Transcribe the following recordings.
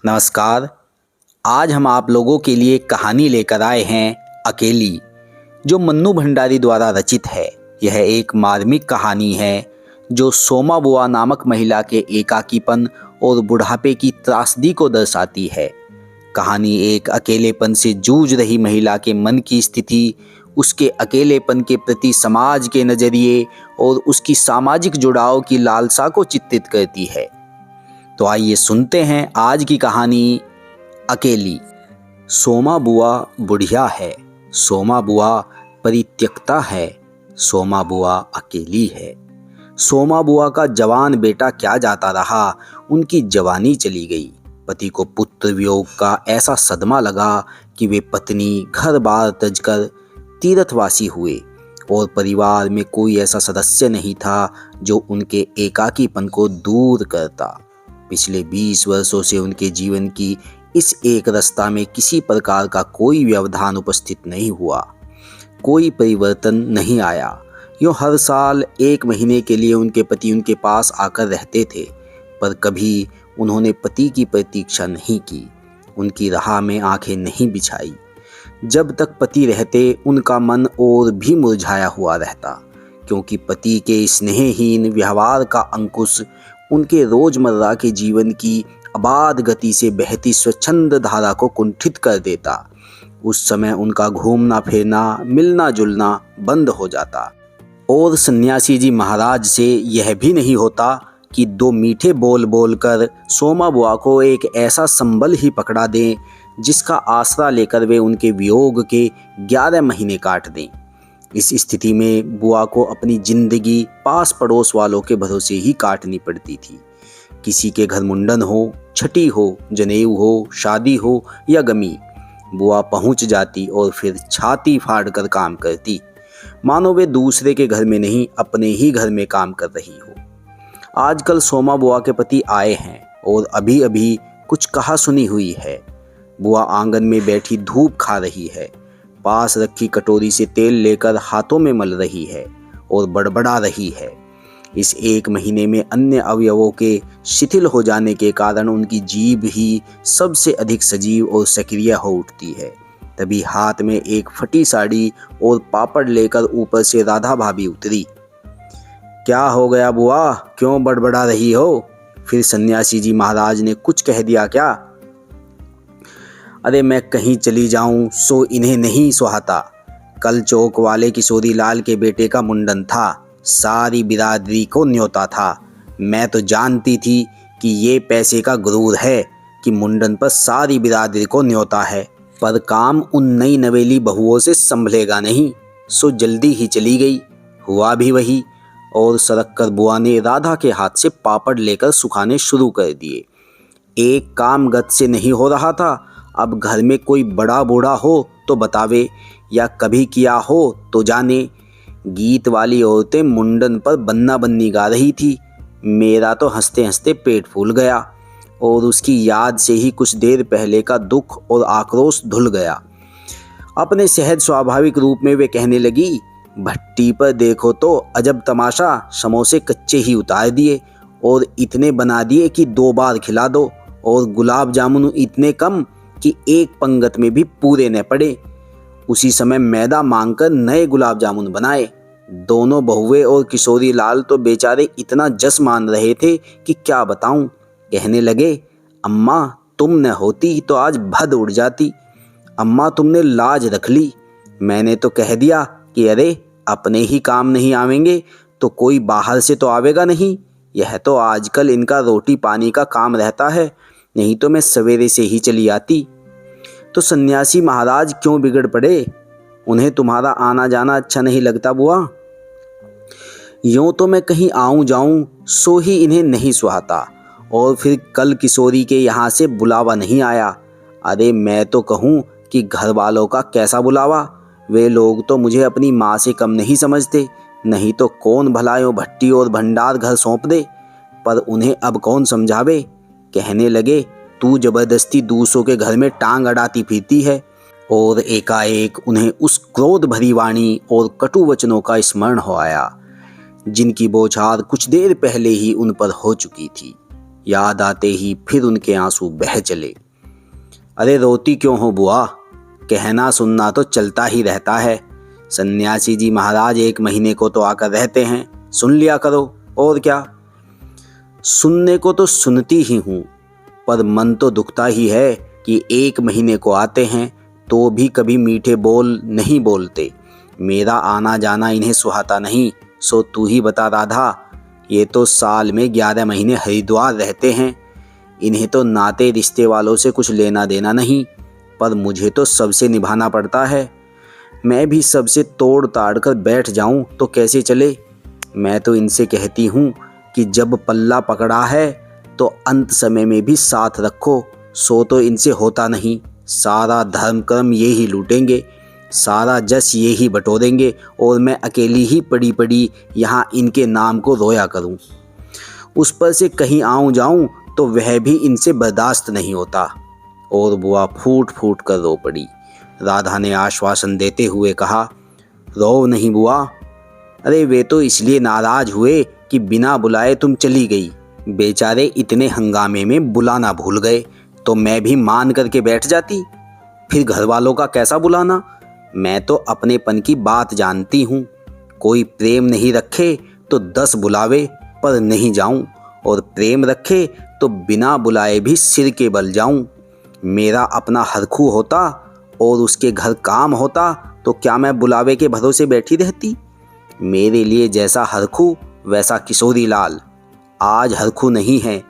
नमस्कार। आज हम आप लोगों के लिए कहानी लेकर आए हैं अकेली, जो मन्नू भंडारी द्वारा रचित है। यह एक मार्मिक कहानी है जो सोमा बुआ नामक महिला के एकाकीपन और बुढ़ापे की त्रासदी को दर्शाती है। कहानी एक अकेलेपन से जूझ रही महिला के मन की स्थिति, उसके अकेलेपन के प्रति समाज के नज़रिए और उसकी सामाजिक जुड़ाव की लालसा को चित्रित करती है। तो आइए सुनते हैं आज की कहानी अकेली। सोमा बुआ बुढ़िया है, सोमा बुआ परित्यक्ता है, सोमा बुआ अकेली है। सोमा बुआ का जवान बेटा क्या जाता रहा, उनकी जवानी चली गई। पति को पुत्र वियोग का ऐसा सदमा लगा कि वे पत्नी घर बार तज कर तीर्थवासी हुए और परिवार में कोई ऐसा सदस्य नहीं था जो उनके एकाकीपन को दूर करता। पिछले 20 वर्षों से उनके जीवन की इस एक रास्ता में किसी प्रकार का कोई व्यवधान उपस्थित नहीं हुआ, कोई परिवर्तन नहीं आया। यूँ हर साल 1 महीने के लिए उनके पति उनके पास आकर रहते थे, पर कभी उन्होंने पति की प्रतीक्षा नहीं की, उनकी राह में आंखें नहीं बिछाई। जब तक पति रहते उनका मन और भी मुरझाया हुआ रहता, क्योंकि पति के स्नेहहीन व्यवहार का अंकुश उनके रोजमर्रा के जीवन की अबाध गति से बहती स्वच्छंद धारा को कुंठित कर देता। उस समय उनका घूमना फिरना, मिलना जुलना बंद हो जाता और सन्यासी जी महाराज से यह भी नहीं होता कि 2 मीठे बोल बोलकर सोमा बुआ को एक ऐसा संबल ही पकड़ा दें जिसका आसरा लेकर वे उनके वियोग के 11 महीने काट दें। इस स्थिति में बुआ को अपनी जिंदगी पास पड़ोस वालों के भरोसे ही काटनी पड़ती थी। किसी के घर मुंडन हो, छठी हो, जनेऊ हो, शादी हो या गमी, बुआ पहुंच जाती और फिर छाती फाड़ कर काम करती, मानो वे दूसरे के घर में नहीं अपने ही घर में काम कर रही हो। आजकल सोमा बुआ के पति आए हैं और अभी अभी कुछ कहा सुनी हुई है। बुआ आंगन में बैठी धूप खा रही है, पास रखी कटोरी से तेल लेकर हाथों में मल रही है और बड़बड़ा रही है। इस 1 महीने में अन्य अवयवों के शिथिल हो जाने के कारण उनकी जीभ ही सबसे अधिक सजीव और सक्रिय हो उठती है। तभी हाथ में एक फटी साड़ी और पापड़ लेकर ऊपर से राधा भाभी उतरी। क्या हो गया बुआ, क्यों बड़बड़ा रही हो? फिर सन्यासी जी महाराज ने कुछ कह दिया क्या? अरे मैं कहीं चली जाऊं सो इन्हें नहीं सुहाता। कल चौक वाले किशोरी लाल के बेटे का मुंडन था, सारी बिरादरी को न्योता था। मैं तो जानती थी कि ये पैसे का गुरूर है कि मुंडन पर सारी बिरादरी को न्योता है, पर काम उन नई नवेली बहुओं से संभलेगा नहीं, सो जल्दी ही चली गई। हुआ भी वही, और सरक कर बुआ ने राधा के हाथ से पापड़ लेकर सुखाने शुरू कर दिए। एक काम गत से नहीं हो रहा था। अब घर में कोई बड़ा बूढ़ा हो तो बतावे, या कभी किया हो तो जाने। गीत वाली औरतें मुंडन पर बन्ना बन्नी गा रही थी। मेरा तो हंसते हंसते पेट फूल गया और उसकी याद से ही कुछ देर पहले का दुख और आक्रोश धुल गया। अपने सहज स्वाभाविक रूप में वे कहने लगी, भट्टी पर देखो तो अजब तमाशा, समोसे कच्चे ही उतार दिए और इतने बना दिए कि 2 बार खिला दो, और गुलाब जामुन इतने कम कि एक पंगत में भी पूरे न पड़े। उसी समय मैदा मांगकर नए गुलाब जामुन बनाए। दोनों बहुए और किशोरी लाल तो बेचारे इतना जस मान रहे थे कि क्या बताऊं। कहने लगे, अम्मा तुम न होती तो आज भद उड़ जाती। अम्मा तुमने लाज रख ली। मैंने तो कह दिया कि अरे अपने ही काम नहीं आवेंगे तो कोई बाहर से तो आवेगा नहीं। यह तो आजकल इनका रोटी पानी का काम रहता है, नहीं तो मैं सवेरे से ही चली आती। तो सन्यासी महाराज क्यों बिगड़ पड़े? उन्हें तुम्हारा आना जाना अच्छा नहीं लगता बुआ? यूँ तो मैं कहीं आऊँ जाऊँ सो ही इन्हें नहीं सुहाता, और फिर कल किशोरी के यहाँ से बुलावा नहीं आया। अरे मैं तो कहूँ कि घर वालों का कैसा बुलावा, वे लोग तो मुझे अपनी माँ से कम नहीं समझते, नहीं तो कौन भला यूँ भट्टी और भंडार घर सौंप दे। पर उन्हें अब कौन समझावे। कहने लगे, तू जबरदस्ती दूसरों के घर में टांग अड़ाती फिरती है। और एकाएक उन्हें उस क्रोध भरी वाणी और कटु वचनों का स्मरण हो आया जिनकी बौछार कुछ देर पहले ही उन पर हो चुकी थी। याद आते ही फिर उनके आंसू बह चले। अरे रोती क्यों हो बुआ, कहना सुनना तो चलता ही रहता है। सन्यासी जी महाराज 1 महीने को तो आकर रहते हैं, सुन लिया करो, और क्या। सुनने को तो सुनती ही हूँ, पर मन तो दुखता ही है कि 1 महीने को आते हैं तो भी कभी मीठे बोल नहीं बोलते। मेरा आना जाना इन्हें सुहाता नहीं। सो तू ही बता राधा, ये तो साल में 11 महीने हरिद्वार रहते हैं, इन्हें तो नाते रिश्ते वालों से कुछ लेना देना नहीं, पर मुझे तो सबसे निभाना पड़ता है। मैं भी सबसे तोड़ ताड़ कर बैठ जाऊं तो कैसे चले। मैं तो इनसे कहती हूँ कि जब पल्ला पकड़ा है तो अंत समय में भी साथ रखो। सो तो इनसे होता नहीं। सारा धर्म कर्म ये ही लूटेंगे, सारा जस ये ही बटोरेंगे, और मैं अकेली ही पड़ी पड़ी यहाँ इनके नाम को रोया करूँ। उस पर से कहीं आऊँ जाऊँ तो वह भी इनसे बर्दाश्त नहीं होता। और बुआ फूट फूट कर रो पड़ी। राधा ने आश्वासन देते हुए कहा, रो नहीं बुआ। अरे वे तो इसलिए नाराज हुए कि बिना बुलाए तुम चली गई। बेचारे इतने हंगामे में बुलाना भूल गए, तो मैं भी मान करके बैठ जाती। फिर घर वालों का कैसा बुलाना। मैं तो अपनेपन की बात जानती हूँ। कोई प्रेम नहीं रखे तो 10 बुलावे पर नहीं जाऊँ, और प्रेम रखे तो बिना बुलाए भी सिर के बल जाऊँ। मेरा अपना हरखू होता और उसके घर काम होता तो क्या मैं बुलावे के भरोसे बैठी रहती। मेरे लिए जैसा हरखू वैसा किशोरी लाल। आज हरखू नहीं है,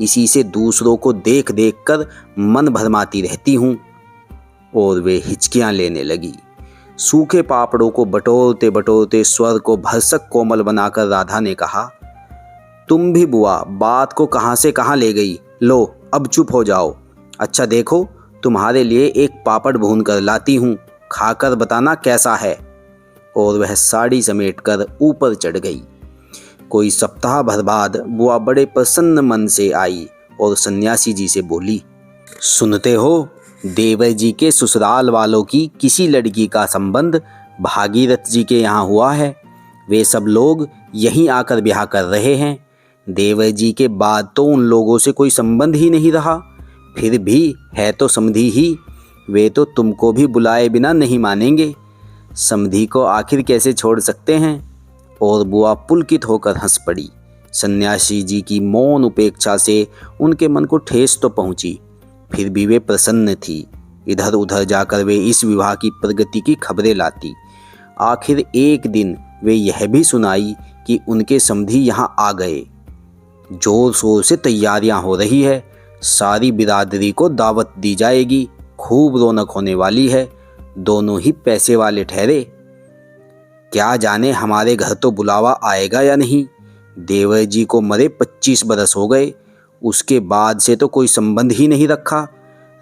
इसी से दूसरों को देख देख कर मन भरमाती रहती हूँ। और वे हिचकियाँ लेने लगी। सूखे पापड़ों को बटोरते बटोरते स्वर को भरसक कोमल बनाकर राधा ने कहा, तुम भी बुआ बात को कहाँ से कहाँ ले गई। लो अब चुप हो जाओ। अच्छा देखो, तुम्हारे लिए एक पापड़ भून कर लाती हूँ, खाकर बताना कैसा है। और वह साड़ी समेटकर ऊपर चढ़ गई। कोई सप्ताह भर बाद बुआ बड़े प्रसन्न मन से आई और सन्यासी जी से बोली, सुनते हो, देवर जी के ससुराल वालों की किसी लड़की का संबंध भागीरथ जी के यहाँ हुआ है। वे सब लोग यहीं आकर ब्याह कर रहे हैं। देवर जी के बाद तो उन लोगों से कोई संबंध ही नहीं रहा। फिर भी है तो समधी ही, वे तो तुमको भी बुलाए बिना नहीं मानेंगे। समधी को आखिर कैसे छोड़ सकते हैं। और बुआ पुलकित होकर हंस पड़ी। सन्यासी जी की मौन उपेक्षा से उनके मन को ठेस तो पहुंची, फिर भी वे प्रसन्न थी। इधर उधर जाकर वे इस विवाह की प्रगति की खबरें लाती। आखिर एक दिन वे यह भी सुनाई कि उनके समधी यहाँ आ गए। जोर शोर से तैयारियां हो रही है, सारी बिरादरी को दावत दी जाएगी, खूब रौनक होने वाली है। दोनों ही पैसे वाले ठहरे। क्या जाने हमारे घर तो बुलावा आएगा या नहीं। देवर जी को मरे 25 बरस हो गए, उसके बाद से तो कोई संबंध ही नहीं रखा।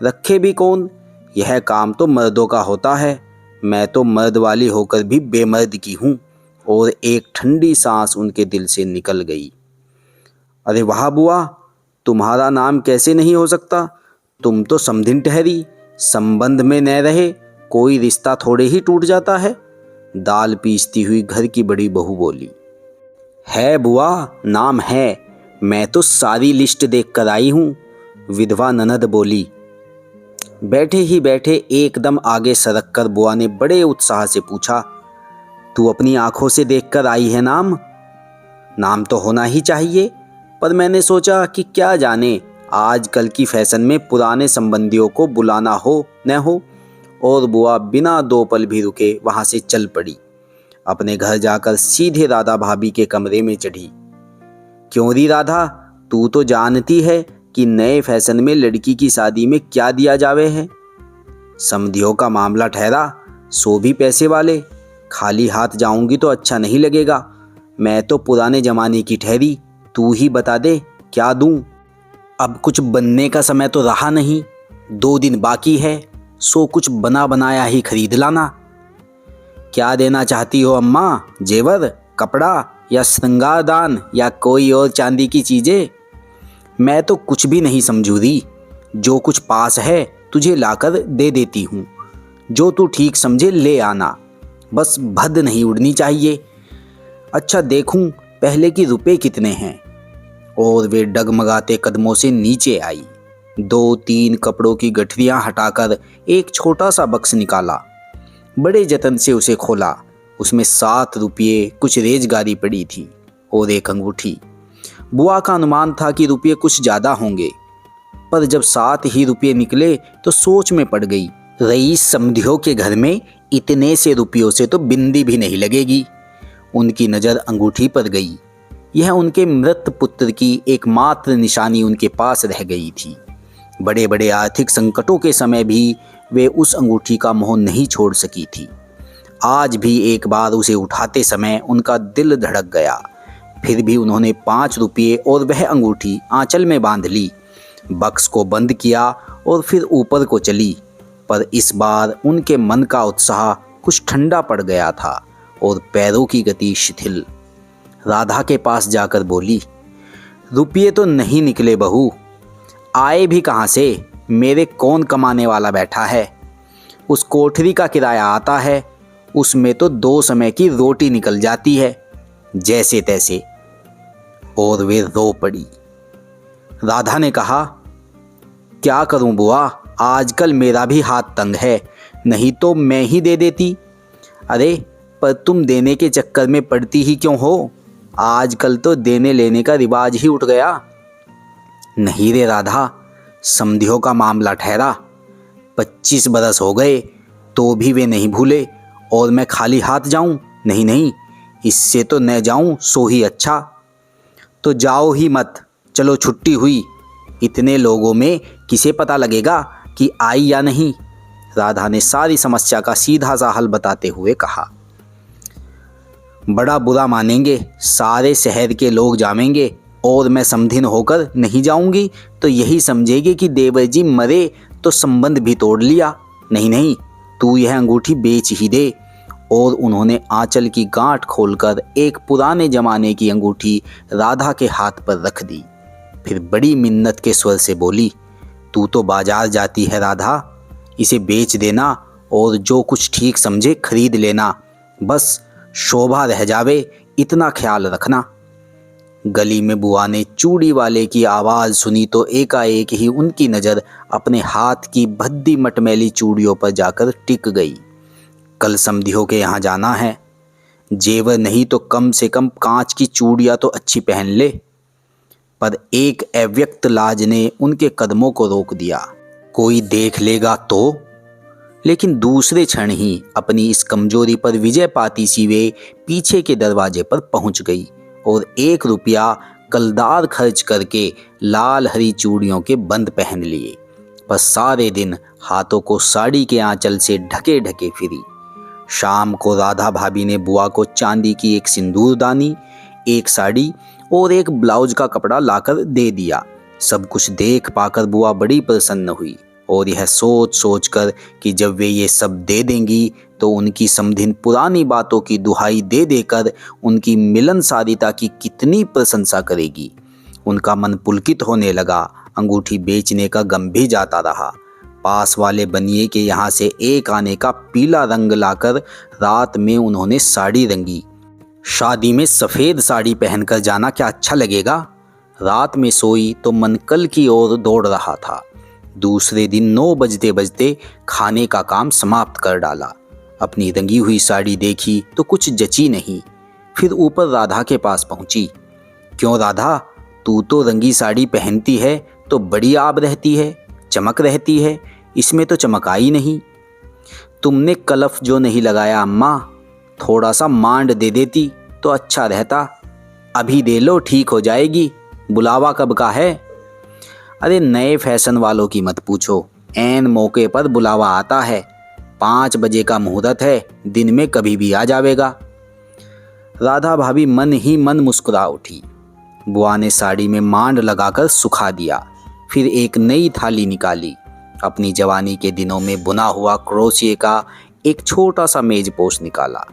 रखे भी कौन, यह काम तो मर्दों का होता है। मैं तो मर्द वाली होकर भी बेमर्द की हूँ। और एक ठंडी सांस उनके दिल से निकल गई। अरे वाह बुआ, तुम्हारा नाम कैसे नहीं हो सकता। तुम तो समधिन ठहरी, संबंध में न रहे कोई रिश्ता थोड़े ही टूट जाता है। दाल पीसती हुई घर की बड़ी बहू बोली। है बुआ, नाम है, मैं तो सारी लिस्ट देख कर आई हूँ, विधवा ननद बोली। बैठे ही बैठे एकदम आगे सरक कर बुआ ने बड़े उत्साह से पूछा, तू अपनी आंखों से देखकर आई है नाम? नाम तो होना ही चाहिए, पर मैंने सोचा कि क्या जाने आजकल की फैशन में पुराने संबंधियों को बुलाना हो न हो। और बुआ बिना 2 पल भी रुके वहां से चल पड़ी। अपने घर जाकर सीधे राधा भाभी के कमरे में चढ़ी। क्यों री राधा, तू तो जानती है कि नए फैशन में लड़की की शादी में क्या दिया जावे है। समधियों का मामला ठहरा, सो भी पैसे वाले। खाली हाथ जाऊंगी तो अच्छा नहीं लगेगा। मैं तो पुराने जमाने की ठहरी, तू ही बता दे क्या दूं। अब कुछ बनने का समय तो रहा नहीं, 2 दिन बाकी है, सो कुछ बना बनाया ही खरीद लाना। क्या देना चाहती हो अम्मा, जेवर, कपड़ा या श्रृंगारदान या कोई और चांदी की चीजें? मैं तो कुछ भी नहीं समझू दी, जो कुछ पास है तुझे लाकर दे देती हूँ। जो तू ठीक समझे ले आना, बस भद नहीं उड़नी चाहिए। अच्छा देखूं पहले कि रुपए कितने हैं। और वे डगमगाते कदमों से नीचे आई। 2-3 कपड़ों की गठरियां हटाकर एक छोटा सा बक्स निकाला। बड़े जतन से उसे खोला। उसमें 7 रुपये, कुछ रेजगारी पड़ी थी और एक अंगूठी। बुआ का अनुमान था कि रुपये कुछ ज़्यादा होंगे, पर जब 7 ही रुपये निकले तो सोच में पड़ गई। रईस समधियों के घर में इतने से रुपयों से तो बिंदी भी नहीं लगेगी। उनकी नज़र अंगूठी पर गई। यह उनके मृत पुत्र की एकमात्र निशानी उनके पास रह गई थी। बड़े बड़े आर्थिक संकटों के समय भी वे उस अंगूठी का मोह नहीं छोड़ सकी थी। आज भी एक बार उसे उठाते समय उनका दिल धड़क गया। फिर भी उन्होंने 5 रुपये और वह अंगूठी आंचल में बांध ली, बक्स को बंद किया और फिर ऊपर को चली। पर इस बार उनके मन का उत्साह कुछ ठंडा पड़ गया था और पैरों की गति शिथिल। राधा के पास जाकर बोली, रुपये तो नहीं निकले बहू, आए भी कहाँ से? मेरे कौन कमाने वाला बैठा है? उस कोठरी का किराया आता है, उसमें तो 2 समय की रोटी निकल जाती है, जैसे तैसे। और वे रो पड़ी। राधा ने कहा, क्या करूं बुआ, आजकल मेरा भी हाथ तंग है, नहीं तो मैं ही दे देती। अरे पर तुम देने के चक्कर में पड़ती ही क्यों हो? आजकल तो देने लेने का रिवाज ही उठ गया। नहीं रे राधा, समधियों का मामला ठहरा। 25 बरस हो गए तो भी वे नहीं भूले, और मैं खाली हाथ जाऊं? नहीं नहीं, इससे तो न जाऊं सो ही अच्छा। तो जाओ ही मत, चलो छुट्टी हुई। इतने लोगों में किसे पता लगेगा कि आई या नहीं? राधा ने सारी समस्या का सीधा सा हल बताते हुए कहा। बड़ा बुरा मानेंगे, सारे शहर के लोग जामेंगे, और मैं समधिन होकर नहीं जाऊंगी तो यही समझेंगे कि देवर जी मरे तो संबंध भी तोड़ लिया। नहीं नहीं, तू यह अंगूठी बेच ही दे। और उन्होंने आंचल की गांठ खोलकर एक पुराने जमाने की अंगूठी राधा के हाथ पर रख दी। फिर बड़ी मिन्नत के स्वर से बोली, तू तो बाजार जाती है राधा, इसे बेच देना और जो कुछ ठीक समझे खरीद लेना, बस शोभा रह जावे इतना ख्याल रखना। गली में बुआ ने चूड़ी वाले की आवाज़ सुनी तो एकाएक ही उनकी नज़र अपने हाथ की भद्दी मटमैली चूड़ियों पर जाकर टिक गई। कल समधियों के यहाँ जाना है, जेवर नहीं तो कम से कम कांच की चूड़ियाँ तो अच्छी पहन ले। पर एक अव्यक्त लाज ने उनके कदमों को रोक दिया। कोई देख लेगा तो? लेकिन दूसरे क्षण ही अपनी इस कमजोरी पर विजय पाती सी वे पीछे के दरवाजे पर पहुंच गई और 1 रुपया कलदार खर्च करके लाल हरी चूड़ियों के बंद पहन लिए। बस सारे दिन हाथों को साड़ी के आंचल से ढके ढके फिरी। शाम को राधा भाभी ने बुआ को चांदी की एक सिंदूरदानी, एक साड़ी और एक ब्लाउज का कपड़ा लाकर दे दिया। सब कुछ देख पाकर बुआ बड़ी प्रसन्न हुई और यह सोच सोच कर कि जब वे ये सब दे देंगी तो उनकी समधिन पुरानी बातों की दुहाई दे देकर उनकी मिलनसारिता की कितनी प्रशंसा करेगी। उनका मन पुलकित होने लगा। अंगूठी बेचने का गम भी जाता रहा। पास वाले बनिए के यहाँ से एक आने का पीला रंग लाकर रात में उन्होंने साड़ी रंगी। शादी में सफ़ेद साड़ी पहनकर जाना क्या अच्छा लगेगा? रात में सोई तो मन कल की ओर दौड़ रहा था। दूसरे दिन 9 बजते बजते खाने का काम समाप्त कर डाला। अपनी रंगी हुई साड़ी देखी तो कुछ जची नहीं। फिर ऊपर राधा के पास पहुंची। क्यों राधा, तू तो रंगी साड़ी पहनती है तो बड़ी आब रहती है, चमक रहती है, इसमें तो चमक आई नहीं। तुमने कलफ जो नहीं लगाया अम्मा, थोड़ा सा मांड दे देती तो अच्छा रहता। अभी दे लो, ठीक हो जाएगी। बुलावा कब का है? अरे नए फैशन वालों की मत पूछो, ऐन मौके पर बुलावा आता है। 5 बजे का मुहूर्त है, दिन में कभी भी आ जावेगा। राधा भाभी मन ही मन मुस्कुरा उठी। बुआ ने साड़ी में मांड लगाकर सुखा दिया। फिर एक नई थाली निकाली। अपनी जवानी के दिनों में बुना हुआ क्रोशिये का एक छोटा सा मेजपोश निकाला।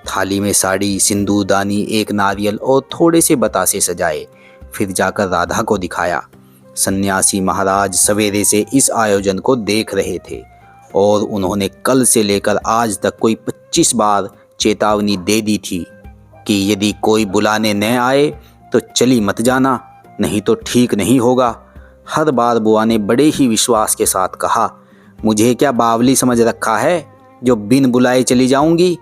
थाली में साड़ी, सिंदूरदानी, एक नारियल और थोड़े से बतासे सजाए। फिर जाकर राधा को दिखाया। सन्यासी महाराज सवेरे से इस आयोजन को देख रहे थे और उन्होंने कल से लेकर आज तक कोई 25 बार चेतावनी दे दी थी कि यदि कोई बुलाने न आए तो चली मत जाना नहीं तो ठीक नहीं होगा। हर बार बुआ ने बड़े ही विश्वास के साथ कहा, मुझे क्या बावली समझ रखा है जो बिन बुलाए चली जाऊंगी?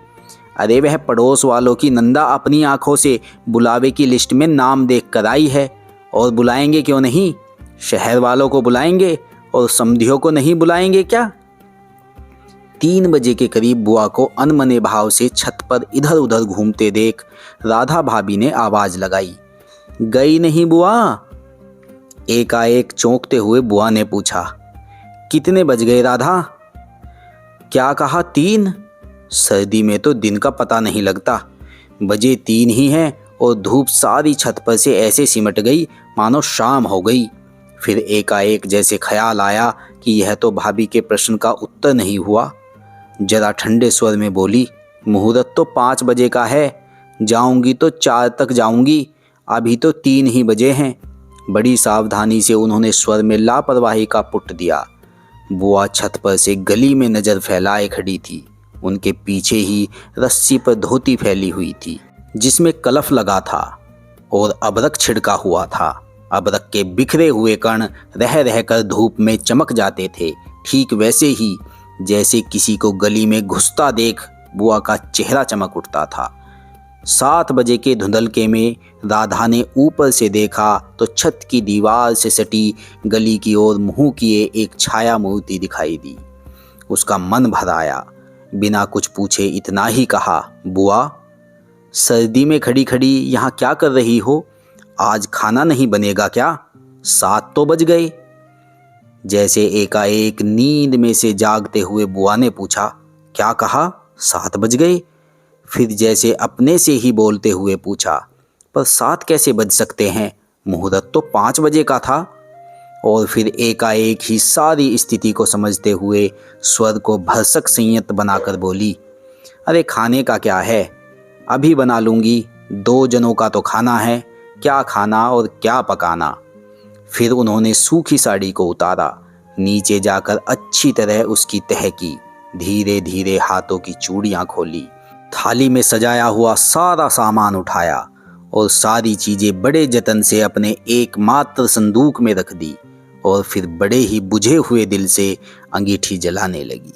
अरे वह पड़ोस वालों की नंदा अपनी आंखों से बुलावे की लिस्ट में नाम देख कर आई है, और बुलाएंगे क्यों नहीं? शहर वालों को बुलाएंगे और समधियों को नहीं बुलाएंगे क्या? 3 बजे के करीब बुआ को अनमने भाव से छत पर इधर उधर घूमते देख राधा भाभी ने आवाज लगाई, गई नहीं बुआ? एकाएक चौंकते हुए बुआ ने पूछा, कितने बज गए राधा? क्या कहा, 3? सर्दी में तो दिन का पता नहीं लगता। बजे 3 ही हैं और धूप सारी छत पर से ऐसे सिमट गई मानो शाम हो गई। फिर एकाएक जैसे ख्याल आया कि यह तो भाभी के प्रश्न का उत्तर नहीं हुआ। जरा ठंडे स्वर में बोली, मुहूर्त तो 5 बजे का है, जाऊंगी तो 4 तक जाऊंगी, अभी तो 3 ही बजे हैं। बड़ी सावधानी से उन्होंने स्वर में लापरवाही का पुट दिया। बुआ छत पर से गली में नजर फैलाए खड़ी थी। उनके पीछे ही रस्सी पर धोती फैली हुई थी जिसमें कलफ लगा था और अबरक छिड़का हुआ था। अबरक के बिखरे हुए कण रह रहकर धूप में चमक जाते थे, ठीक वैसे ही जैसे किसी को गली में घुसता देख बुआ का चेहरा चमक उठता था। 7 बजे के धुंधलके में राधा ने ऊपर से देखा तो छत की दीवार से सटी गली की ओर मुंह किए एक छाया मूर्ति दिखाई दी। उसका मन भर आया। बिना कुछ पूछे इतना ही कहा, बुआ, सर्दी में खड़ी खड़ी यहाँ क्या कर रही हो? आज खाना नहीं बनेगा क्या? 7 तो बज गए। जैसे एकाएक नींद में से जागते हुए बुआ ने पूछा, क्या कहा, 7 बज गए? फिर जैसे अपने से ही बोलते हुए पूछा, पर 7 कैसे बज सकते हैं? मुहूर्त तो 5 बजे का था। और फिर एकाएक ही सारी स्थिति को समझते हुए स्वर को भरसक संयत बनाकर बोली, अरे खाने का क्या है, अभी बना लूँगी, 2 जनों का तो खाना है, क्या खाना और क्या पकाना। फिर उन्होंने सूखी साड़ी को उतारा, नीचे जाकर अच्छी तरह उसकी तह की, धीरे धीरे हाथों की चूड़ियाँ खोली, थाली में सजाया हुआ सारा सामान उठाया और सारी चीज़ें बड़े जतन से अपने एकमात्र संदूक में रख दी और फिर बड़े ही बुझे हुए दिल से अंगीठी जलाने लगी।